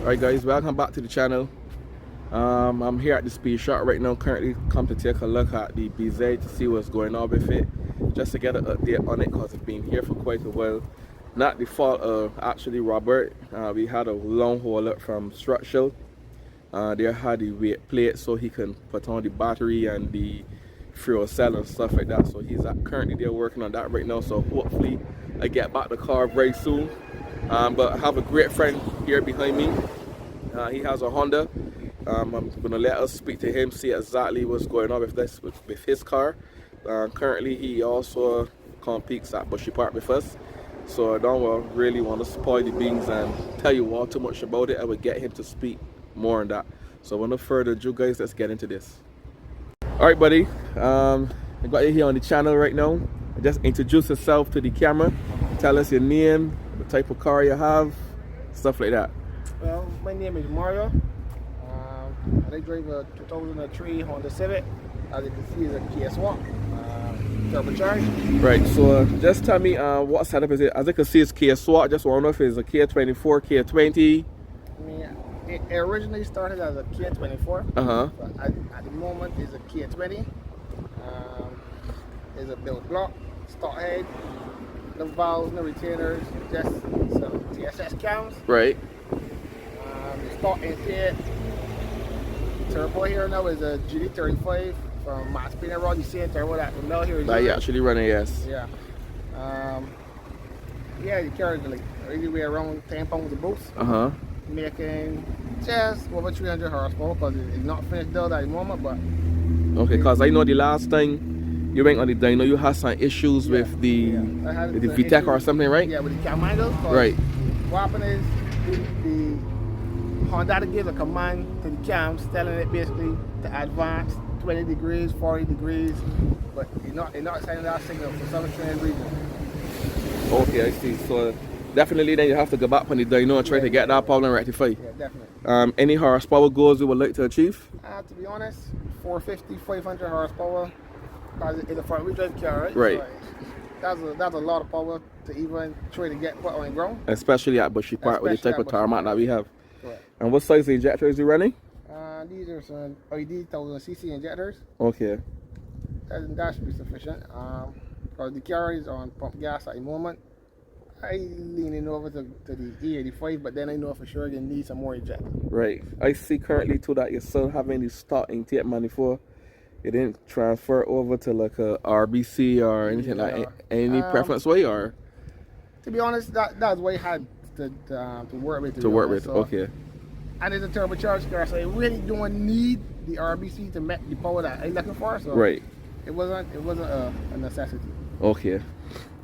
Alright guys, welcome back to the channel. I'm here at the speed shop right now, currently come to take a look at the BZ to see what's going on with it, just to get an update on it because it's been here for quite a while. Not the fault of actually Robert. We had a long haul up from Structural. They had the weight plate so he can put on the battery and the fuel cell and stuff like that. So he's currently there working on that right now. So hopefully I get back the car very soon. But I have a great friend here behind me. He has a Honda. I'm gonna let us speak to him, see exactly what's going on with this with his car. Currently he also competes at Bushy Park with us. So I don't really want to spoil the beans and tell you all too much about it. I would get him to speak more on that. So without further ado guys, let's get into this. Alright buddy, I got you here on the channel right now. Just introduce yourself to the camera. Tell us your name, the type of car you have, stuff like that. Well, my name is Mario. I drive a 2003 Honda Civic. As you can see, it's a K20, turbocharged. Right, so just tell me what setup is it? As you can see, it's K20. I just want to know if it's a K24, K20. I mean, it originally started as a K24. But at the moment, it's a K20. It's a built block, stock head, no valves, no retainers, just some TSS cams. Right. The stock intake turbo here now is a GD35 from Max Pina Rod. You see it turbo that from now here. That you actually running, yes. Yeah. Yeah, you carry like anywhere around 10 pounds of boost. Making just over 300 horsepower because it's not finished build at the moment, but. Okay, because I know the last time you went on the dyno, you had some issues with the VTEC or something, right? Yeah, with the cam handles. Right. What happened is the Honda gives a command to the cams telling it basically to advance 20 degrees, 40 degrees, but it's not sending that signal for some strange reason. Okay, I see. So definitely then you have to go back on the dyno and try to get that problem rectified. Yeah, definitely. Any horsepower goals you would like to achieve? To be honest, 450, 500 horsepower. It's a front wheel drive car, right? Right. So that's a lot of power to even try to get put on the ground. Especially at Bushy Park with the type of tarmac that we have. Correct. And what size injectors are you running? These are some OED 1000cc injectors. Okay. That should be sufficient. Because the car is on pump gas at the moment. I leaning over to the E85, but then I know for sure you need some more injectors. Right. I see currently too that you're still having the stock intake manifold. You didn't transfer over to like a RBC or anything like any preference way, or? To be honest, that's what I had to work with. To work with, so, okay. And it's a turbocharged car, so I really don't need the RBC to make the power that I'm looking for. So right. It wasn't a necessity. Okay.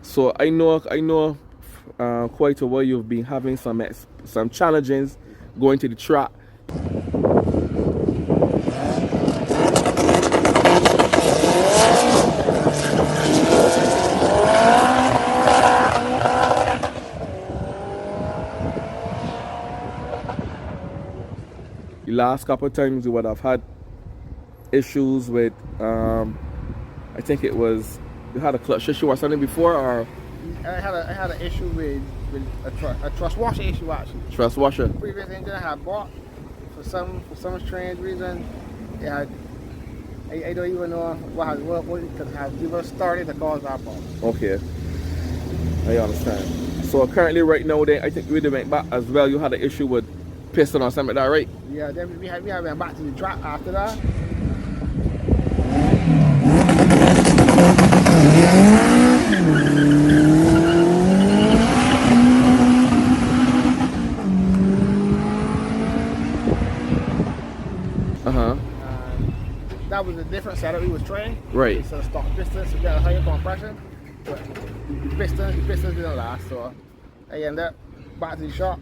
So I know quite a while you've been having some challenges going to the track. The last couple of times you would have had issues with, I think it was, you had a clutch issue or something before, or? I had an issue with a thrust washer issue actually. Thrust washer? The previous engine I had bought, for some strange reason, it had, I don't even know what it could have even started to cause that problem. Okay, I understand. So currently right now then, I think we went back as well, you had an issue with piston or something like that, right? Yeah, then we went back to the track after that. That was a different setup we was trying. Right. So stock pistons to get a higher compression. But the pistons didn't last, so I ended up back to the shop,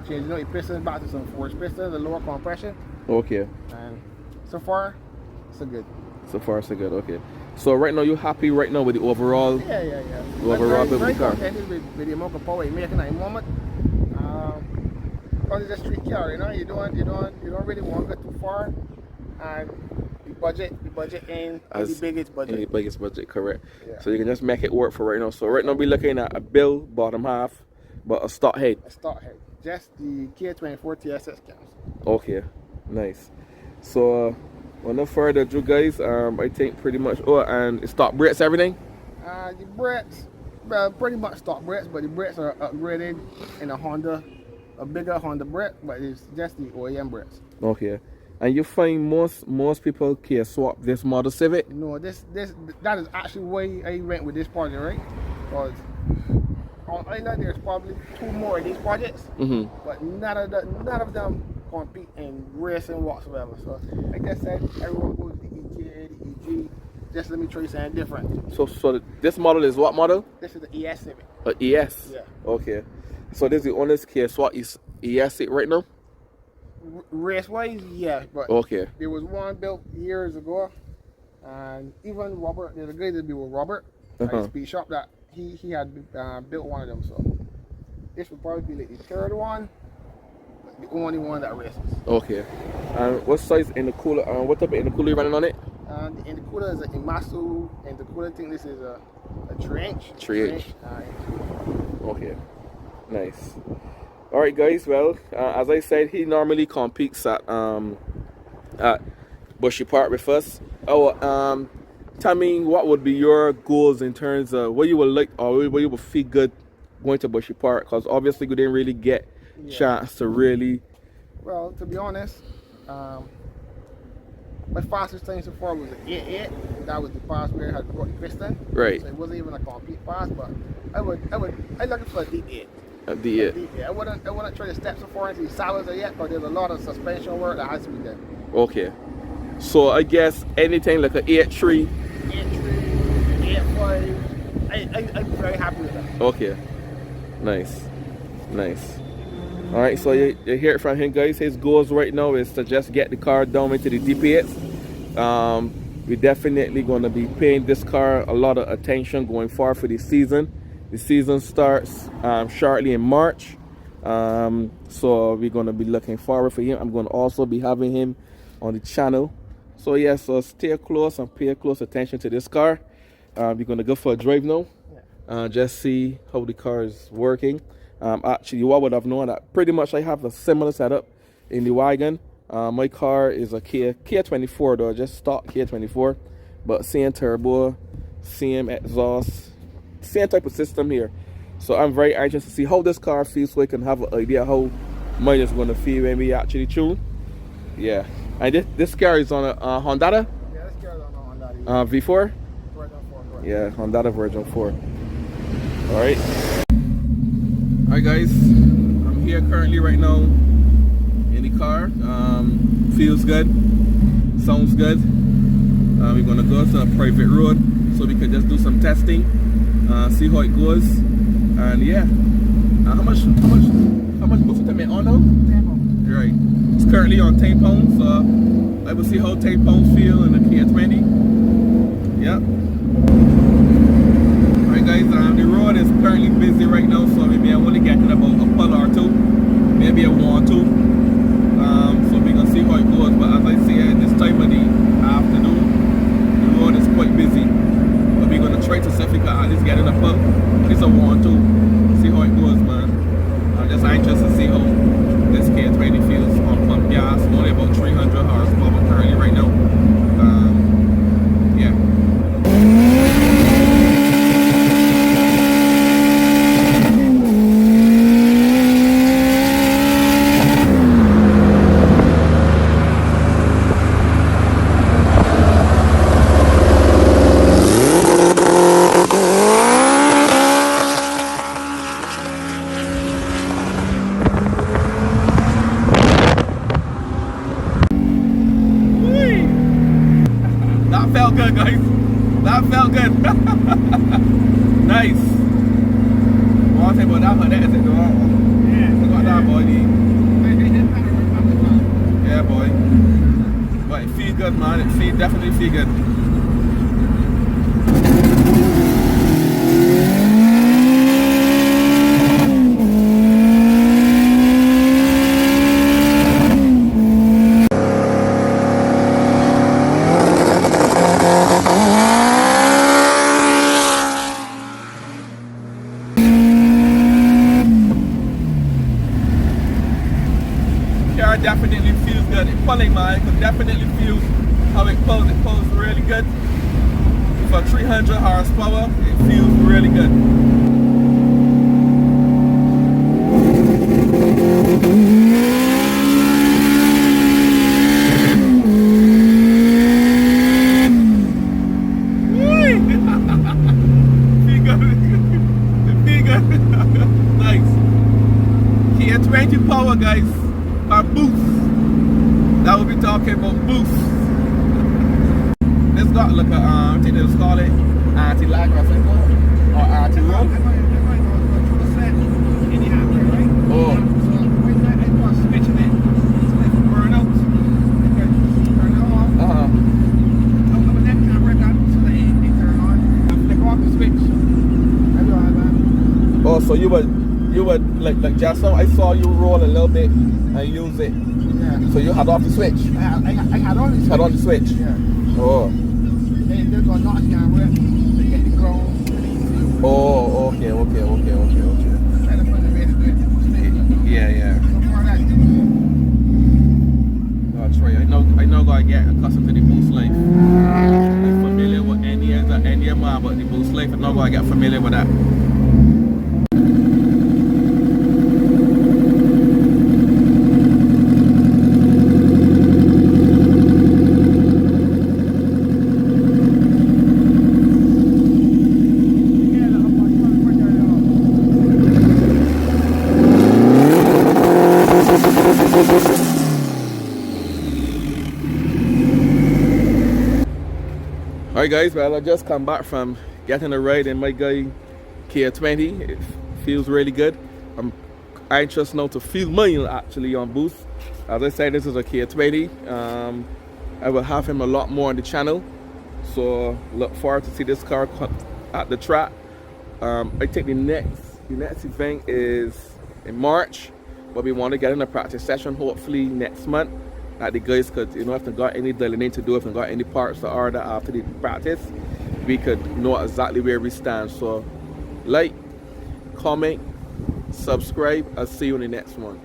changing the pistons back to some forged pistons, a lower compression. Okay. And so far, so good. So far, so good. Okay. So right now, you're happy right now with the overall? Yeah. The overall build of the car. Contented with the amount of power you're making at the moment. Because it's a street car, you know. You don't really want to go too far, and the budget ain't the biggest budget. The biggest budget, correct. Yeah. So you can just make it work for right now. So right now we're looking at a bill bottom half, but a stock head. A stock head. just the K24 TSS cams. Okay, nice. So, no further ado, guys. I think pretty much. Oh, and stock brakes, everything. The brakes, well, pretty much stock brakes, but the brakes are upgraded in a Honda, a bigger Honda brake, but it's just the OEM brakes. Okay. And you find most people can swap this model Civic? No, that is actually why I went with this project, right? Because on island there's probably 2 more of these projects, but none of them compete in racing whatsoever. So like I said, everyone goes to the EK, the EG. Just let me show you something different. So this model is what model? This is the ES Civic. ES? Yeah. Okay. So this is the only can swap is ES it right now? Race wise, yeah, but okay. There was one built years ago, and even Robert, there's a guy that built with Robert at the speed shop that he had built one of them. So this would probably be like the 3rd one, but the only one that races. Okay. And what size intercooler? What type of intercooler you running on it? The intercooler is an Imasu intercooler. I think this is a 3-inch. 3-inch. Okay. Nice. All right, guys. Well, as I said, he normally competes at Bushy Park with us. Oh, tell me, what would be your goals in terms of what you would like or what you would feel good going to Bushy Park? Because obviously we didn't really get chance to really. Well, to be honest, my fastest time so far was an 8.8. That was the pass where I had got the piston. Right. So it wasn't even a complete pass, but I'm looking for a deep 8. Yeah. I wouldn't try to step so far into the salads yet, because there's a lot of suspension work that has to be done. Okay. So I guess anything like an 8.3. 8.3, 8.5. I'm very happy with that. Okay. Nice. All right, so you hear it from him, guys. His goals right now is to just get the car down into the DP8s. We're definitely going to be paying this car a lot of attention going forward for the season. The season starts shortly in March, so we're going to be looking forward for him. I'm going to also be having him on the channel. So yeah, so stay close and pay close attention to this car. We're going to go for a drive now, just see how the car is working. Actually, you all would have known that pretty much I have a similar setup in the wagon. My car is a K20 though, just stock K24, but same turbo, same exhaust, same type of system here. So I'm very anxious to see how this car feels, so I can have an idea how mine is going to feel when we actually tune. Yeah, and this car is on a Honda. Yeah, this car is on a Honda. V4. Version 4. Yeah, Honda version 4. All right. Alright guys, I'm here currently right now in the car. Feels good, sounds good. We're gonna go to a private road so we can just do some testing, see how it goes, and yeah. How much boost am I on now? 10 pounds. Right, it's currently on 10 pounds, so I will see how 10 pounds feel in the K20. Yep. Guys, the road is currently busy right now, so maybe I'm only getting about a pull or 2, maybe a 1 or 2. So we're gonna see how it goes. But as I say, this time of the afternoon, the road is quite busy. But we're gonna try to see if we can at least get in a pull. It's a 1 or 2. See how it goes, man. I'm just anxious to see how this K20 feels on pump gas. Only about 300 horsepower currently right now. Yeah. Felt good, guys. That felt good. Nice. One thing about that one, that is it. Yeah. Look at that, boy. Yeah, boy. But it feels good, man. It definitely feels good. definitely feels good. It's pulling, man. It definitely feels how it pulls. It pulls really good. For 300 horsepower, it feels really good. Nice. K20 power, guys. Or boost. That will be talking about boost. This got like a I think they'll call it anti-lag, I think, or anti-roll. Oh. Oh, so you would like just now I saw you roll a little bit and use it. Yeah. So you had off the switch. I had on the switch. Had on the switch. Yeah. Oh. They're going not camera to get the ground. Oh, okay. Yeah. Oh, Troy, I know gotta get accustomed to the boost life. I'm familiar with any more, but the boost life, I know gotta get familiar with that. Alright guys, well I just come back from getting a ride in my guy K20. It feels really good. I'm anxious now to feel mine actually on boost. As I said, this is a K20. I will have him a lot more on the channel, so look forward to see this car at the track. I think the next event is in March, but we want to get in a practice session hopefully next month. That the guys could, if they got any delineating to do, if they got any parts to order after the practice, we could know exactly where we stand. So like, comment, subscribe. I'll see you in the next one.